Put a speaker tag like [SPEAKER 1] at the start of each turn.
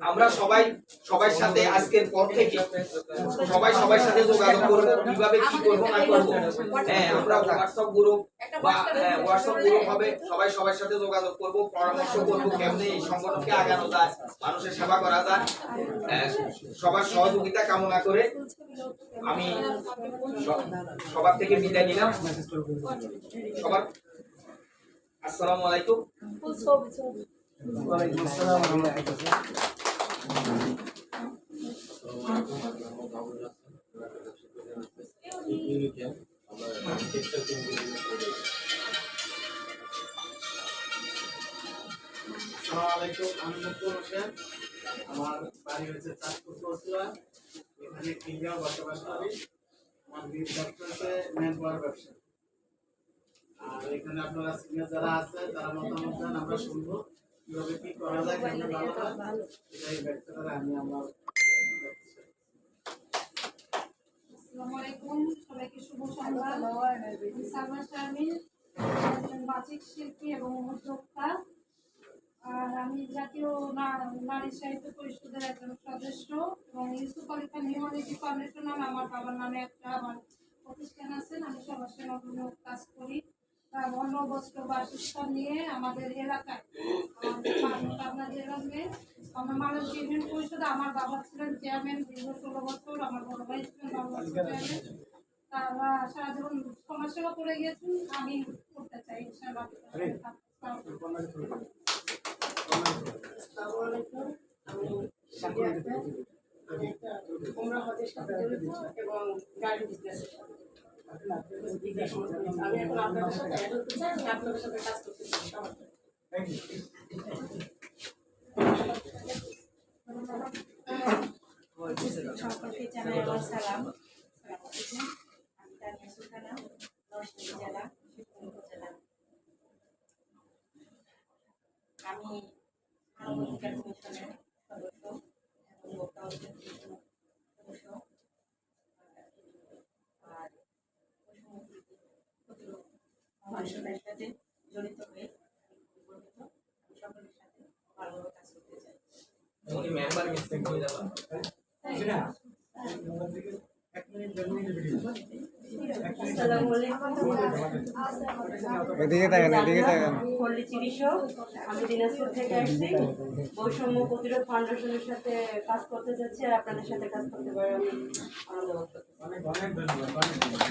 [SPEAKER 1] আমরা সবার সাথে আজকের পর থেকে সবার সাথে যোগাযোগ করব, কিভাবে কি করব না করব। হ্যাঁ, আমরা হোয়াটসঅ্যাপ গ্রুপ হবে, সবার সাথে যোগাযোগ করব, পরামর্শ করব কেমনে এই সংগঠনকে আগানো যায়, মানুষের সেবা করা যায়। সবার সহযোগিতা কামনা করে আমি সবার থেকে বিদায় নিলাম। সবার আসসালামু আলাইকুম। ওয়ালাইকুম আসসালাম।
[SPEAKER 2] আমার বাড়ি হচ্ছে চাঁদপুর কচুয়া, এখানে কিংগাও বসবাস করি। আমার ব্যবসা হচ্ছে ম্যানপাওয়ার ব্যবসা। আর এখানে আপনারা সিনিয়র যারা আছে তারা মতামত দেন, আমরা শুনবো কিভাবে কি করা যায়, কেমন ভালো হয় এই ব্যক্তিরা আমি আমার।
[SPEAKER 3] আসসালামু আলাইকুম, সবাইকে শুভ সন্ধ্যা। আমি সালমা শারমিন, একজন বাচিক শিল্পী এবং উদ্যোক্তা। আর আমি জাতীয় নারী সাহিত্য পরিষদের একজন সদস্য এবং ইউসুফ আলী খান হিউম্যানিটি ফাউন্ডেশন নামে আমার বাবার নামে একটা আমার প্রতিষ্ঠান আছে। আমি সবার সেবামূলক কাজ করি। অন্য বস্ত্র বাসস্থান নিয়ে আমাদের এলাকায়, আমাদের পাবনা জেলার মেয়ে আমরা মানুষ ইউনিয়ন পরিষদে আমার বাবা ছিলেন চেয়ারম্যান দীর্ঘ 16 বছর, আমার বড় ভাই ছিলেন চেয়ারম্যান। তারা সারা জীবন সমাজসেবা করে গিয়েছেন, আমি করতে চাই ইনশাআল্লাহ।
[SPEAKER 4] এবং গাড়ি বিজনেস আমি এখন আপনাদের সাথে অ্যাড হতে চাই, আপনাদের সাথে কাজ করতে চাই।
[SPEAKER 3] সকলকে জানাই আমার সালাম। আমি তানিয়া সুলতানা, নরসিংদী জেলা, শিবগঞ্জ উপজেলা। আমি মানবাধিকার কমিশনের সদস্য এবং ভোক্তা অধিকার কমিশনের সদস্য। আর মানুষের সাথে জড়িত হয়ে আমি গর্বিত। আমি সকলের সাথে ভালোভাবে কাজ করতে চাই।
[SPEAKER 4] আমি দিনাজপুর থেকে আসছি, বৈষম্য প্রতিরোধ ফাউন্ডেশনের সাথে কাজ করতে চাচ্ছি আর আপনাদের সাথে কাজ করতে পারে আমি আনন্দ বোধ করছি।